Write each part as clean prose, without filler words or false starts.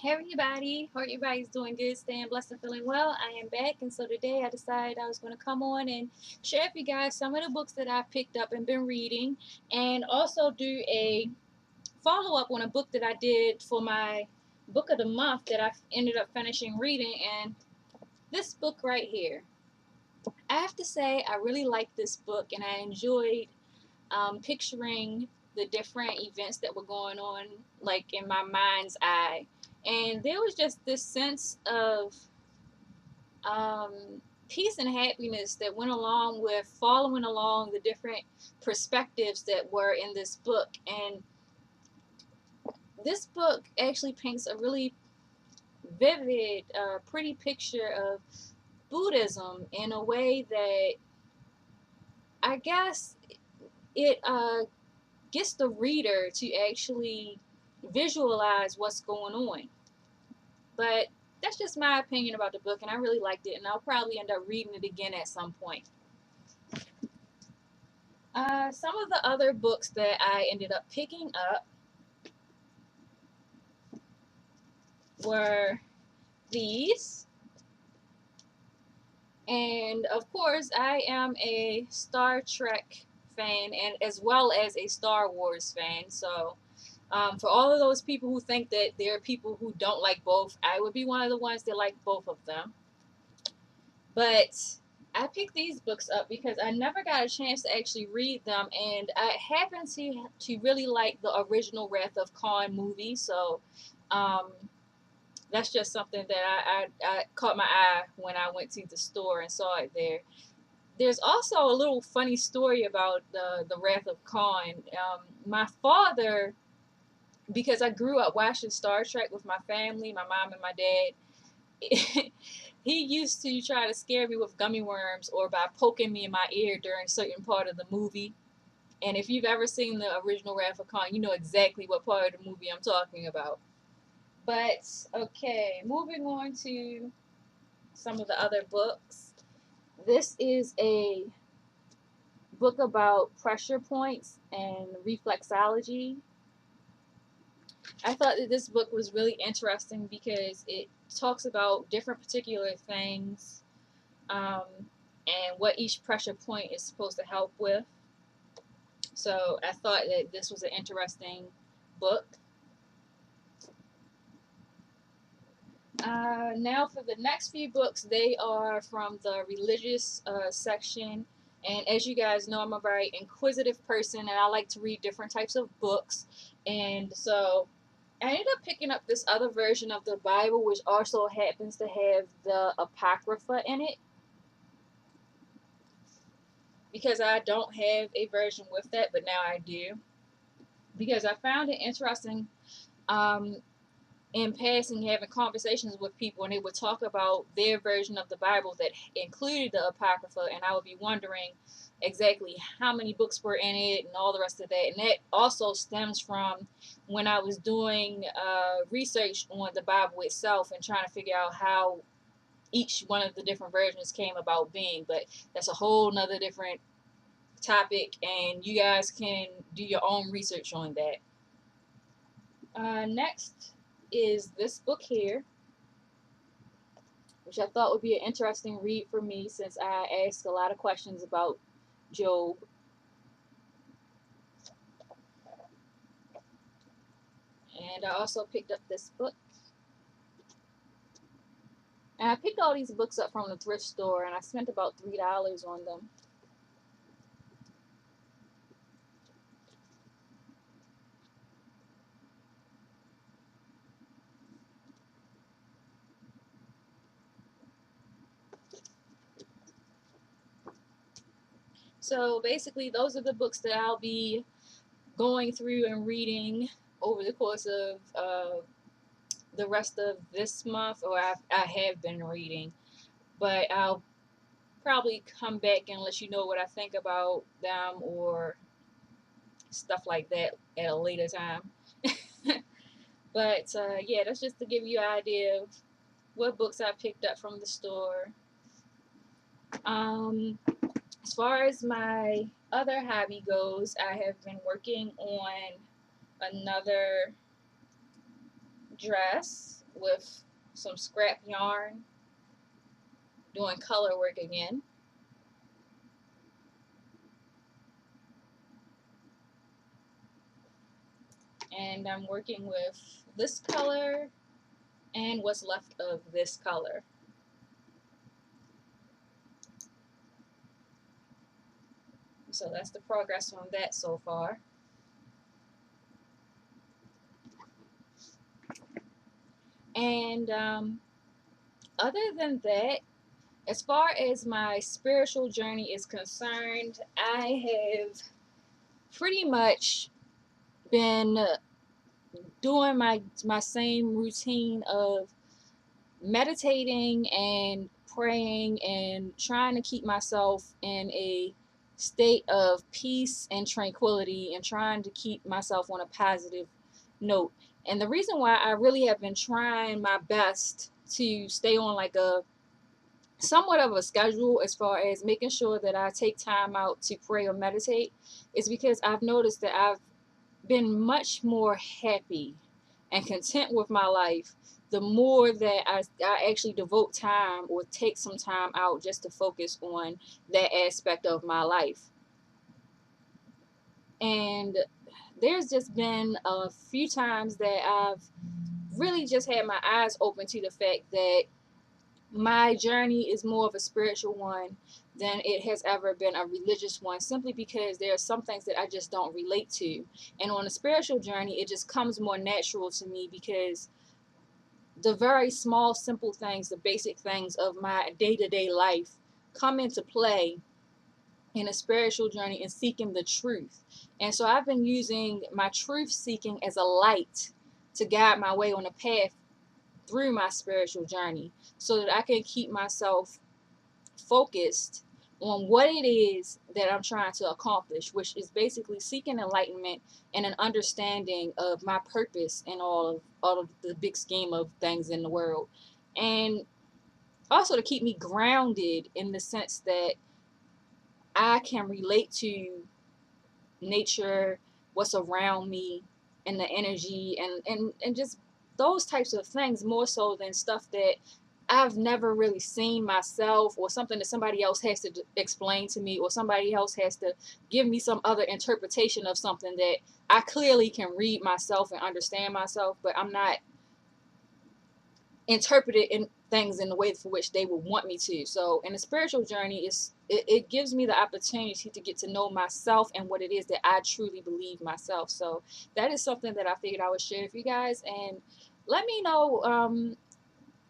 Hey everybody, hope everybody's doing good, staying blessed and feeling well. I am back, and so today I decided I was going to come on and share with you guys some of the books that I've picked up and been reading, and also do a follow up on a book that I did for my book of the month that I ended up finishing reading. And this book right here, I have to say, I really liked this book, and I enjoyed picturing the different events that were going on, like in my mind's eye. And there was just this sense of peace and happiness that went along with following along the different perspectives that were in this book. And this book actually paints a really vivid, pretty picture of Buddhism in a way that I guess it gets the reader to actually visualize what's going on. But that's just my opinion about the book, and I really liked it, and I'll probably end up reading it again at some point. Some of the other books that I ended up picking up were these. And of course, I am a Star Trek fan and as well as a Star Wars fan. So, for all of those people who think that there are people who don't like both, I would be one of the ones that like both of them. But I picked these books up because I never got a chance to actually read them, and I happen to really like the original Wrath of Khan movie. So, um, that's just something that I caught my eye when I went to the store and saw it there. There's also a little funny story about the Wrath of Khan. My father, because I grew up watching Star Trek with my family, my mom and my dad, he used to try to scare me with gummy worms or by poking me in my ear during a certain part of the movie. And if you've ever seen the original Wrath of Khan, you know exactly what part of the movie I'm talking about. But okay, moving on to some of the other books. This is a book about pressure points and reflexology. I thought that this book was really interesting because it talks about different particular things, um, and what each pressure point is supposed to help with. So I thought that this was an interesting book. Now for the next few books, they are from the religious section. And as you guys know, I'm a very inquisitive person and I like to read different types of books. And so I ended up picking up this other version of the Bible, which also happens to have the Apocrypha in it, because I don't have a version with that, but now I do. Because I found it interesting, um, in passing, having conversations with people, and they would talk about their version of the Bible that included the Apocrypha, and I would be wondering exactly how many books were in it and all the rest of that. And that also stems from when I was doing research on the Bible itself and trying to figure out how each one of the different versions came about being. But that's a whole nother different topic, and you guys can do your own research on that. Next is this book here, which I thought would be an interesting read for me since I asked a lot of questions about Job. And I also picked up this book. And I picked all these books up from the thrift store and I spent about $3 on them. So basically, those are the books that I'll be going through and reading over the course of the rest of this month, or I have been reading. But I'll probably come back and let you know what I think about them or stuff like that at a later time. But yeah, that's just to give you an idea of what books I picked up from the store. Um, as far as my other hobby goes, I have been working on another dress. with some scrap yarn, doing color work again. And I'm working with this color and what's left of this color. So that's the progress on that so far. And other than that, as far as my spiritual journey is concerned, I have pretty much been doing my same routine of meditating and praying and trying to keep myself in a state of peace and tranquility and trying to keep myself on a positive note. And the reason why I really have been trying my best to stay on like a somewhat of a schedule as far as making sure that I take time out to pray or meditate is because I've noticed that I've been much more happy and content with my life the more that I actually devote time or take some time out just to focus on that aspect of my life. And there's just been a few times that I've really just had my eyes open to the fact that my journey is more of a spiritual one than it has ever been a religious one, simply because there are some things that I just don't relate to. And on a spiritual journey, it just comes more natural to me because the very small, simple things, the basic things of my day to day life come into play in a spiritual journey and seeking the truth. And so I've been using my truth seeking as a light to guide my way on a path through my spiritual journey so that I can keep myself focused on what it is that I'm trying to accomplish, which is basically seeking enlightenment and an understanding of my purpose in all of the big scheme of things in the world. And also to keep me grounded in the sense that I can relate to nature, what's around me, and the energy and just those types of things more so than stuff that I've never really seen myself or something that somebody else has to explain to me or somebody else has to give me some other interpretation of something that I clearly can read myself and understand myself, but I'm not interpreted in things in the way for which they would want me to. So in a spiritual journey, it gives me the opportunity to get to know myself and what it is that I truly believe myself. So that is something that I figured I would share with you guys. And let me know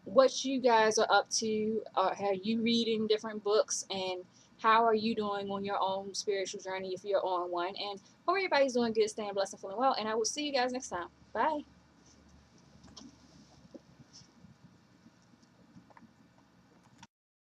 what you guys are up to. Are you reading different books, and how are you doing on your own spiritual journey if you're on one? And hope everybody's doing good, staying blessed, and feeling well. And I will see you guys next time. Bye.